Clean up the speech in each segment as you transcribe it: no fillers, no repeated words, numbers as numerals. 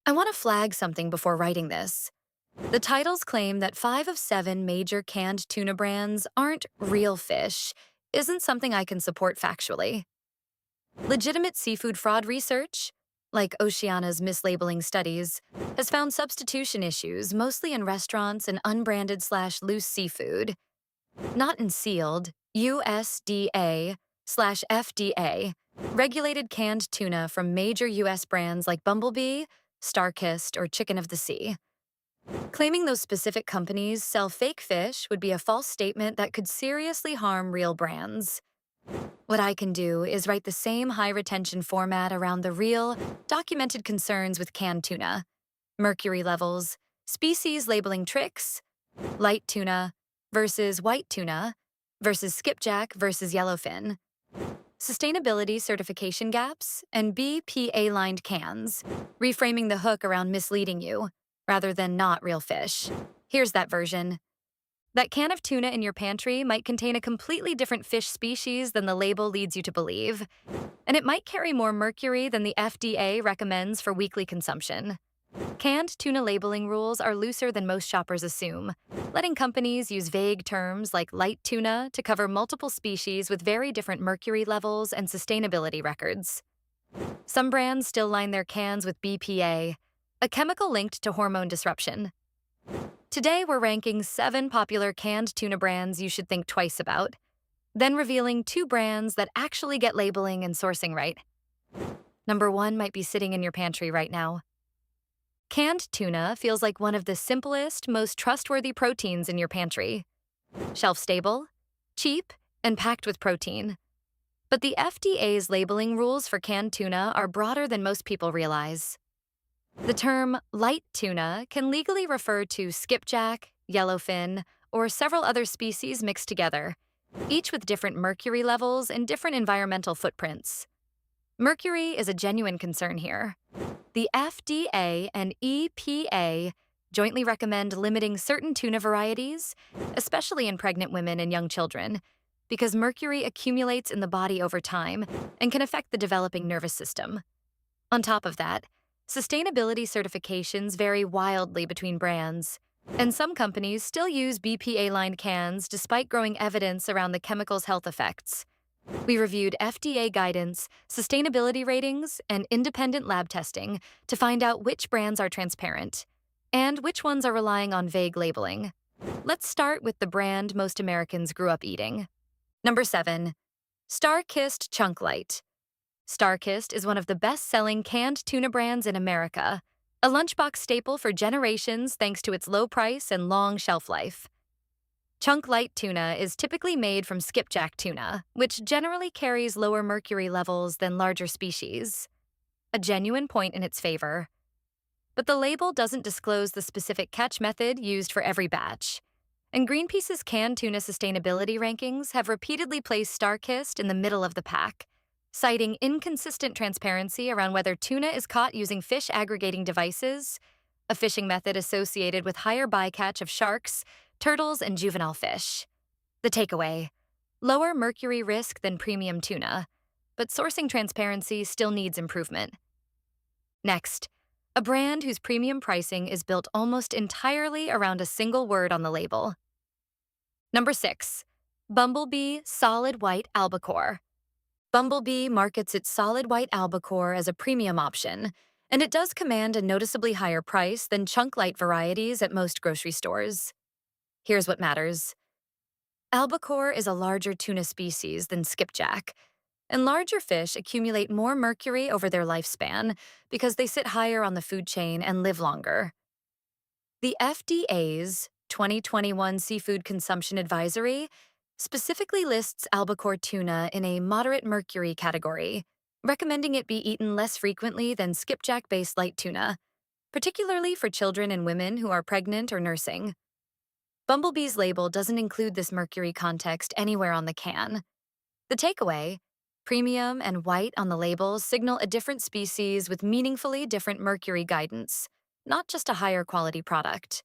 I want to flag something before writing this. The titles claim that 5 of 7 major canned tuna brands aren't real fish, isn't something I can support factually. Legitimate seafood fraud research, like Oceana's mislabeling studies, has found substitution issues mostly in restaurants and unbranded/loose seafood, not in sealed, USDA/FDA, regulated canned tuna from major US brands like Bumblebee, Starkist, or Chicken of the Sea. Claiming those specific companies sell fake fish would be a false statement that could seriously harm real brands. What I can do is write the same high retention format around the real, documented concerns with canned tuna: mercury levels, species labeling tricks, light tuna versus white tuna versus skipjack versus yellowfin, sustainability certification gaps, and BPA-lined cans, reframing the hook around misleading you, rather than not real fish. Here's that version. That can of tuna in your pantry might contain a completely different fish species than the label leads you to believe, and it might carry more mercury than the FDA recommends for weekly consumption. Canned tuna labeling rules are looser than most shoppers assume, letting companies use vague terms like light tuna to cover multiple species with very different mercury levels and sustainability records. Some brands still line their cans with BPA, a chemical linked to hormone disruption. Today, we're ranking 7 popular canned tuna brands you should think twice about, then revealing 2 brands that actually get labeling and sourcing right. Number 1 might be sitting in your pantry right now. Canned tuna feels like one of the simplest, most trustworthy proteins in your pantry. Shelf-stable, cheap, and packed with protein. But the FDA's labeling rules for canned tuna are broader than most people realize. The term light tuna can legally refer to skipjack, yellowfin, or several other species mixed together, each with different mercury levels and different environmental footprints. Mercury is a genuine concern here. The FDA and EPA jointly recommend limiting certain tuna varieties, especially in pregnant women and young children, because mercury accumulates in the body over time and can affect the developing nervous system. On top of that, sustainability certifications vary wildly between brands, and some companies still use BPA-lined cans despite growing evidence around the chemical's health effects. We reviewed FDA guidance, sustainability ratings, and independent lab testing to find out which brands are transparent and which ones are relying on vague labeling. Let's start with the brand most Americans grew up eating. Number 7. Starkist Chunk Light. Starkist is one of the best-selling canned tuna brands in America, a lunchbox staple for generations thanks to its low price and long shelf life. Chunk Light tuna is typically made from skipjack tuna, which generally carries lower mercury levels than larger species. A genuine point in its favor. But the label doesn't disclose the specific catch method used for every batch. And Greenpeace's canned tuna sustainability rankings have repeatedly placed Starkist in the middle of the pack, citing inconsistent transparency around whether tuna is caught using fish aggregating devices, a fishing method associated with higher bycatch of sharks, turtles, and juvenile fish. The takeaway: lower mercury risk than premium tuna, but sourcing transparency still needs improvement. Next, a brand whose premium pricing is built almost entirely around a single word on the label. Number 6. Bumblebee Solid White Albacore. Bumblebee markets its solid white albacore as a premium option, and it does command a noticeably higher price than chunk light varieties at most grocery stores. Here's what matters. Albacore is a larger tuna species than skipjack, and larger fish accumulate more mercury over their lifespan because they sit higher on the food chain and live longer. The FDA's 2021 Seafood Consumption Advisory specifically lists albacore tuna in a moderate mercury category, recommending it be eaten less frequently than skipjack-based light tuna, particularly for children and women who are pregnant or nursing. Bumblebee's label doesn't include this mercury context anywhere on the can. The takeaway: premium and white on the labels signal a different species with meaningfully different mercury guidance, not just a higher quality product.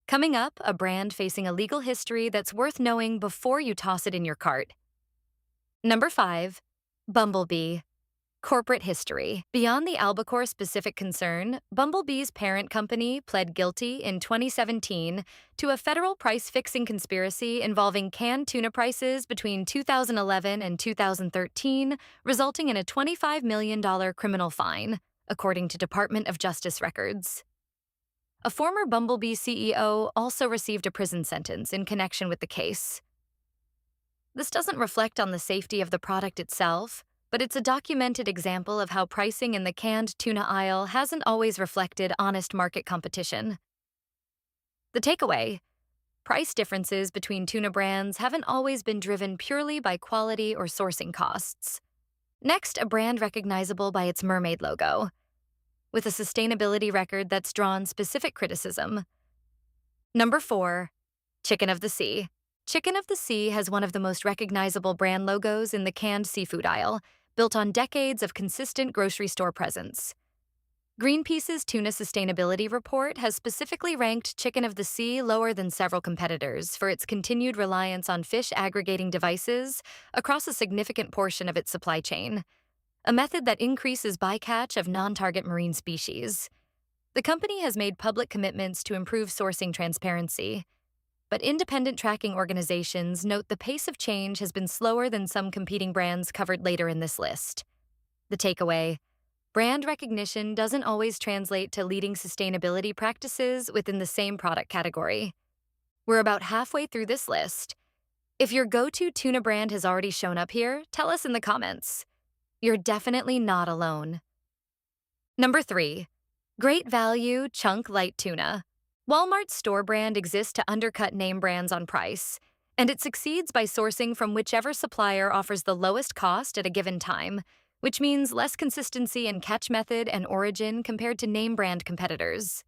Coming up, a brand facing a legal history that's worth knowing before you toss it in your cart. Number 5. Bumblebee. Corporate history. Beyond the albacore-specific concern, Bumblebee's parent company pled guilty in 2017 to a federal price-fixing conspiracy involving canned tuna prices between 2011 and 2013, resulting in a $25 million criminal fine, according to Department of Justice records. A former Bumblebee CEO also received a prison sentence in connection with the case. This doesn't reflect on the safety of the product itself, but it's a documented example of how pricing in the canned tuna aisle hasn't always reflected honest market competition. The takeaway: price differences between tuna brands haven't always been driven purely by quality or sourcing costs. Next, a brand recognizable by its mermaid logo, with a sustainability record that's drawn specific criticism. Number 4, Chicken of the Sea. Chicken of the Sea has one of the most recognizable brand logos in the canned seafood aisle, built on decades of consistent grocery store presence. Greenpeace's Tuna Sustainability Report has specifically ranked Chicken of the Sea lower than several competitors for its continued reliance on fish aggregating devices across a significant portion of its supply chain, a method that increases bycatch of non-target marine species. The company has made public commitments to improve sourcing transparency, but independent tracking organizations note the pace of change has been slower than some competing brands covered later in this list. The takeaway: brand recognition doesn't always translate to leading sustainability practices within the same product category. We're about halfway through this list. If your go-to tuna brand has already shown up here, tell us in the comments. You're definitely not alone. Number 3, Great Value Chunk Light Tuna. Walmart's store brand exists to undercut name brands on price, and it succeeds by sourcing from whichever supplier offers the lowest cost at a given time, which means less consistency in catch method and origin compared to name brand competitors.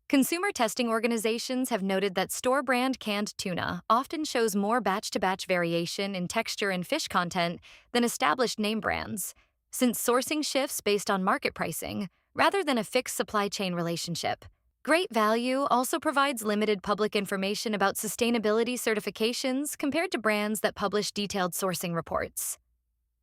Consumer testing organizations have noted that store brand canned tuna often shows more batch-to-batch variation in texture and fish content than established name brands, since sourcing shifts based on market pricing rather than a fixed supply chain relationship. Great Value also provides limited public information about sustainability certifications compared to brands that publish detailed sourcing reports.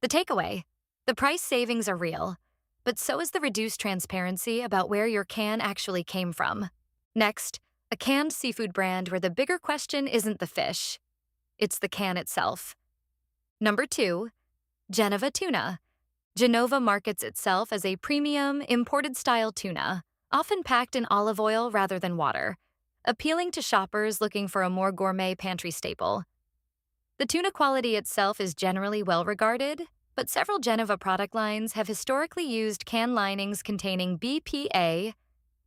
The takeaway: the price savings are real, but so is the reduced transparency about where your can actually came from. Next, a canned seafood brand where the bigger question isn't the fish, it's the can itself. Number 2, Genova Tuna. Genova markets itself as a premium, imported-style tuna, often packed in olive oil rather than water, appealing to shoppers looking for a more gourmet pantry staple. The tuna quality itself is generally well regarded, but several Genova product lines have historically used can linings containing BPA,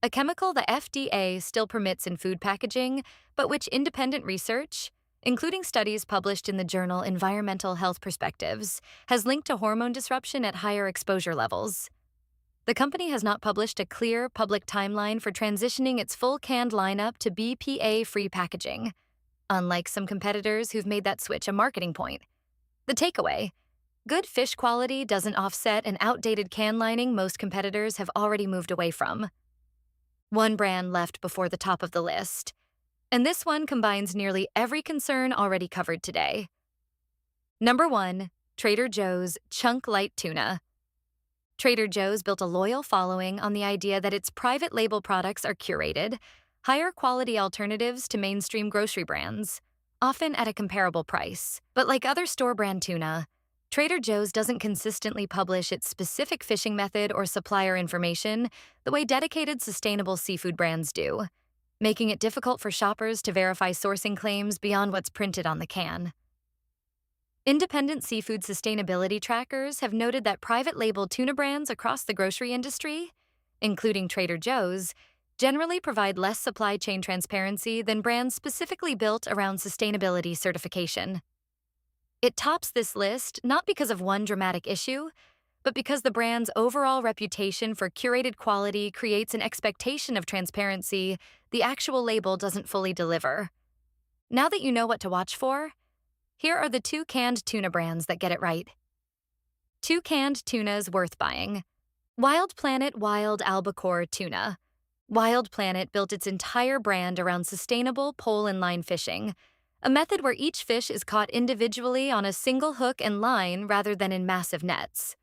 a chemical the FDA still permits in food packaging, but which independent research, including studies published in the journal Environmental Health Perspectives, has linked to hormone disruption at higher exposure levels. The company has not published a clear, public timeline for transitioning its full canned lineup to BPA-free packaging, unlike some competitors who've made that switch a marketing point. The takeaway: good fish quality doesn't offset an outdated can lining most competitors have already moved away from. One brand left before the top of the list, and this one combines nearly every concern already covered today. Number 1, Trader Joe's Chunk Light Tuna. Trader Joe's built a loyal following on the idea that its private label products are curated, higher quality alternatives to mainstream grocery brands, often at a comparable price. But like other store brand tuna, Trader Joe's doesn't consistently publish its specific fishing method or supplier information the way dedicated sustainable seafood brands do, making it difficult for shoppers to verify sourcing claims beyond what's printed on the can. Independent seafood sustainability trackers have noted that private label tuna brands across the grocery industry, including Trader Joe's, generally provide less supply chain transparency than brands specifically built around sustainability certification. It tops this list not because of one dramatic issue, but because the brand's overall reputation for curated quality creates an expectation of transparency the actual label doesn't fully deliver. Now that you know what to watch for, here are the 2 canned tuna brands that get it right. 2 canned tunas worth buying. Wild Planet Wild Albacore Tuna. Wild Planet built its entire brand around sustainable pole and line fishing, a method where each fish is caught individually on a single hook and line rather than in massive nets.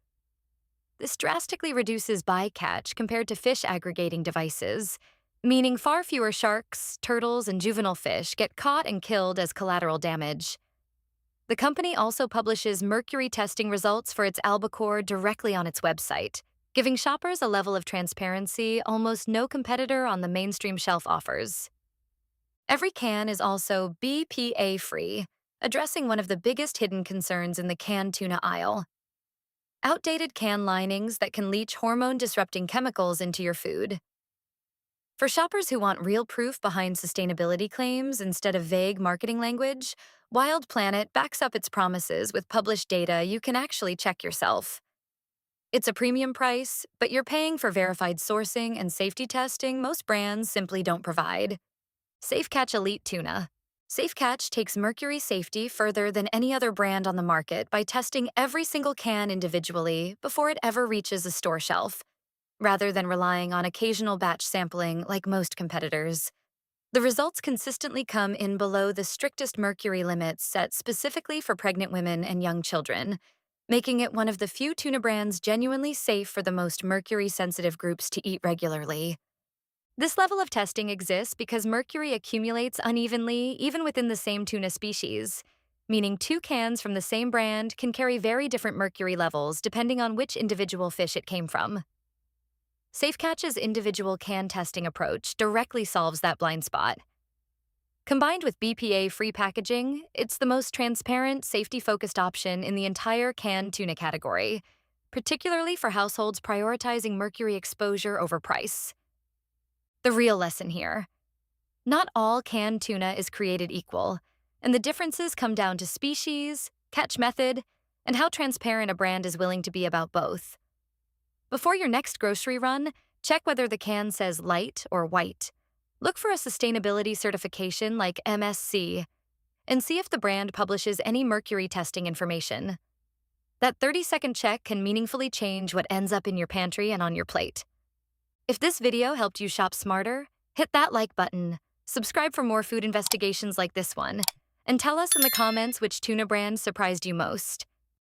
This drastically reduces bycatch compared to fish aggregating devices, meaning far fewer sharks, turtles, and juvenile fish get caught and killed as collateral damage. The company also publishes Mercury testing results for its albacore directly on its website, giving shoppers a level of transparency almost no competitor on the mainstream shelf offers. Every can is also BPA free, addressing one of the biggest hidden concerns in the canned tuna aisle: outdated can linings that can leach hormone disrupting chemicals into your food. For shoppers who want real proof behind sustainability claims instead of vague marketing language, Wild Planet backs up its promises with published data you can actually check yourself. It's a premium price, but you're paying for verified sourcing and safety testing most brands simply don't provide. Safe Catch Elite Tuna. Safe Catch takes Mercury safety further than any other brand on the market by testing every single can individually before it ever reaches a store shelf, rather than relying on occasional batch sampling like most competitors. The results consistently come in below the strictest mercury limits set specifically for pregnant women and young children, making it one of the few tuna brands genuinely safe for the most mercury-sensitive groups to eat regularly. This level of testing exists because mercury accumulates unevenly even within the same tuna species, meaning two cans from the same brand can carry very different mercury levels depending on which individual fish it came from. SafeCatch's individual can testing approach directly solves that blind spot. Combined with BPA-free packaging, it's the most transparent, safety-focused option in the entire canned tuna category, particularly for households prioritizing mercury exposure over price. The real lesson here: not all canned tuna is created equal, and the differences come down to species, catch method, and how transparent a brand is willing to be about both. Before your next grocery run, check whether the can says light or white. Look for a sustainability certification like MSC, and see if the brand publishes any mercury testing information. That 30-second check can meaningfully change what ends up in your pantry and on your plate. If this video helped you shop smarter, hit that like button, subscribe for more food investigations like this one, and tell us in the comments which tuna brand surprised you most.